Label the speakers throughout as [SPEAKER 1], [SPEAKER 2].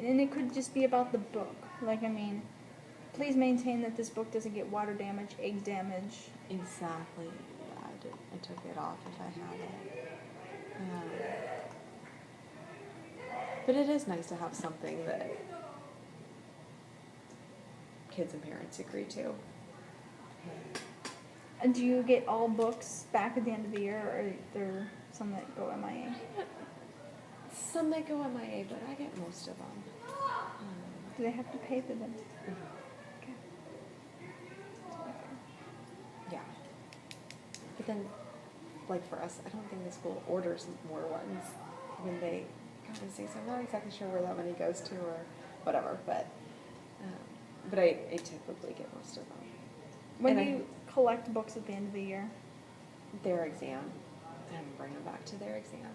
[SPEAKER 1] and it could just be about the book. Like, I mean, please maintain that this book doesn't get water damage, egg damage.
[SPEAKER 2] Exactly. Yeah, I took it off if I had it. But it is nice to have something that kids and parents agree to.
[SPEAKER 1] And do you get all books back at the end of the year, or are there some that go MIA?
[SPEAKER 2] Some that go MIA, but I get most of them.
[SPEAKER 1] Do they have to pay for them? Okay.
[SPEAKER 2] Yeah. But then, like for us, I don't think the school orders more ones when they come and see. So I'm not exactly sure where that money goes to or whatever. But I typically get most of them.
[SPEAKER 1] When do you collect books at the end of the year?
[SPEAKER 2] Their exam, and bring them back to their exam.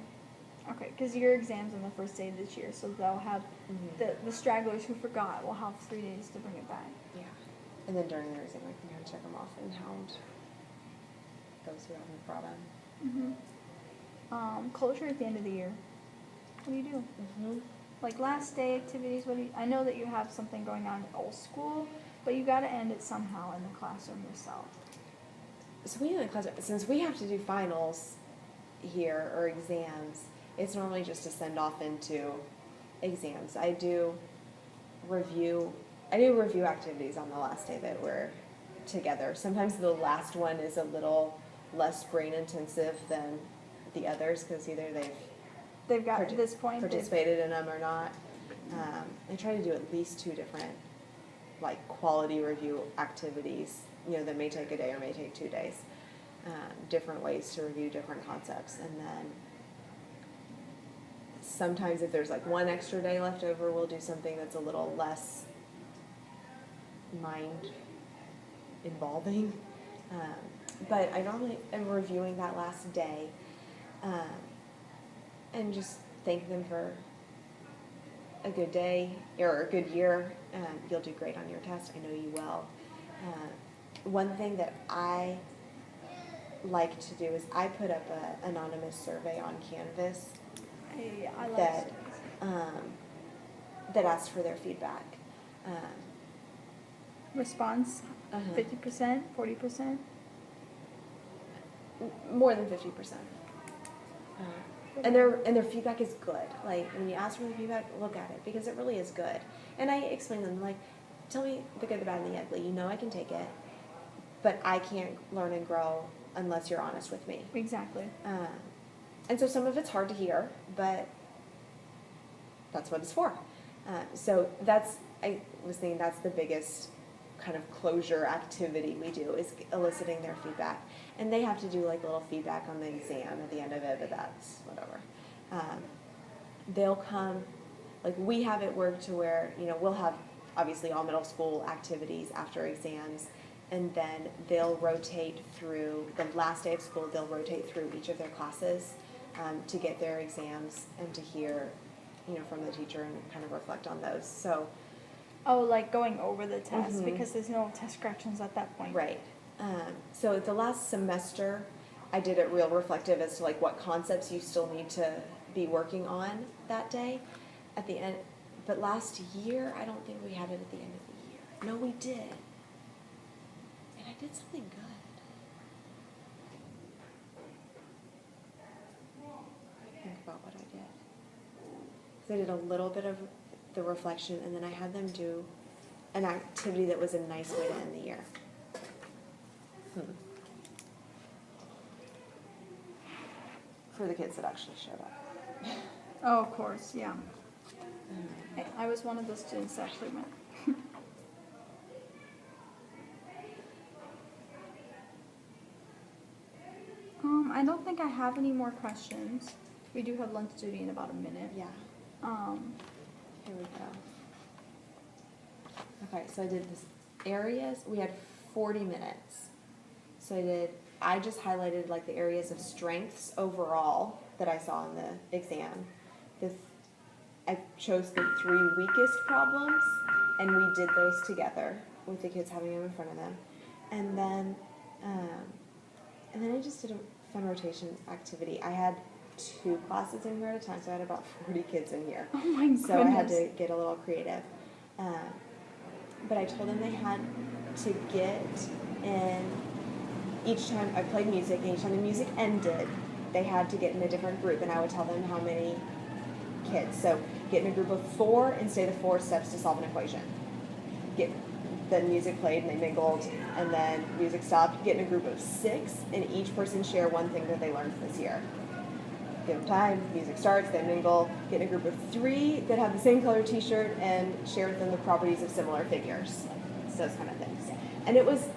[SPEAKER 1] Okay, because your exam's on the first day of this year, so they'll have the stragglers who forgot will have 3 days to bring it back.
[SPEAKER 2] Yeah, and then during their exam, I can kind of check them off and hound those who haven't brought them.
[SPEAKER 1] Closure at the end of the year. What do you do? Like last day activities. What do you? I know that you have something going on at old school, but you got to end it somehow in the classroom yourself.
[SPEAKER 2] So we in the classroom, since we have to do finals here or exams, it's normally just to send off into exams. I do review activities on the last day that we're together. Sometimes the last one is a little less brain intensive than the others because either
[SPEAKER 1] they've got at this point
[SPEAKER 2] participated in them or not. I try to do at least 2 different like quality review activities, that may take a day or may take 2 days. Different ways to review different concepts. And then sometimes if there's like 1 extra day left over, we'll do something that's a little less mind involving. But I normally am reviewing that last day and just thank them for a good day or a good year. You'll do great on your test. I know you will. One thing that I like to do is I put up an anonymous survey on Canvas
[SPEAKER 1] I like
[SPEAKER 2] that asks for their feedback.
[SPEAKER 1] Response 50%, 40%?
[SPEAKER 2] More than 50%. And their feedback is good. Like when you ask for the feedback, look at it because it really is good. And I explain to them like, tell me the good, the bad, and the ugly. I can take it, but I can't learn and grow unless you're honest with me.
[SPEAKER 1] Exactly.
[SPEAKER 2] And so some of it's hard to hear, but that's what it's for. So I was thinking that's the biggest kind of closure activity we do is eliciting their feedback. And they have to do like a little feedback on the exam at the end of it, but that's whatever. They'll come, like we have it worked to where, we'll have obviously all middle school activities after exams, and then they'll rotate through, the last day of school, they'll rotate through each of their classes to get their exams and to hear, from the teacher and kind of reflect on those. So.
[SPEAKER 1] Oh, like going over the test because there's no test corrections at that point.
[SPEAKER 2] Right. So the last semester, I did it real reflective as to like what concepts you still need to be working on that day at the end. But last year, I don't think we had it at the end of the year. No, we did. And I did something good. Think about what I did. Because I did a little bit of the reflection, and then I had them do an activity that was a nice way to end the year. For the kids that actually showed up.
[SPEAKER 1] Oh, of course, yeah. I was one of the students that actually went. I don't think I have any more questions. We do have lunch duty in about a minute.
[SPEAKER 2] Yeah. Here we go. Okay, so I did this areas. We had 40 minutes. So I just highlighted like the areas of strengths overall that I saw in the exam. I chose the 3 weakest problems, and we did those together with the kids having them in front of them. And then I just did a fun rotation activity. I had 2 classes in here at a time, so I had about 40 kids in here.
[SPEAKER 1] Oh my goodness.
[SPEAKER 2] So I had to get a little creative. But I told them they had to get in, each time I played music, and each time the music ended, they had to get in a different group, and I would tell them how many kids. So get in a group of 4 and say the 4 steps to solve an equation. Then music played and they mingled, and then music stopped. Get in a group of 6, and each person share one thing that they learned this year. Give them time, music starts, they mingle. Get in a group of 3 that have the same color t-shirt and share with them the properties of similar figures. Those kind of things. And it was,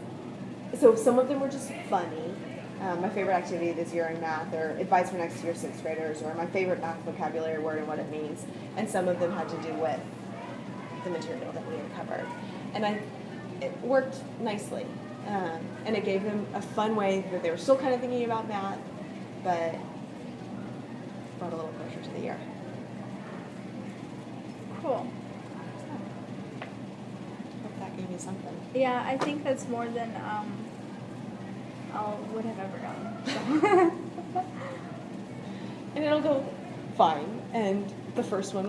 [SPEAKER 2] so some of them were just funny. My favorite activity this year in math, or advice for next year 6th graders, or my favorite math vocabulary word and what it means. And some of them had to do with the material that we had covered. And it worked nicely. And it gave them a fun way that they were still kind of thinking about math, but brought a little closer to the year.
[SPEAKER 1] Cool.
[SPEAKER 2] Hope that gave you something.
[SPEAKER 1] Yeah, I think that's more than I would have ever gotten. So.
[SPEAKER 2] And it'll go fine. And the first one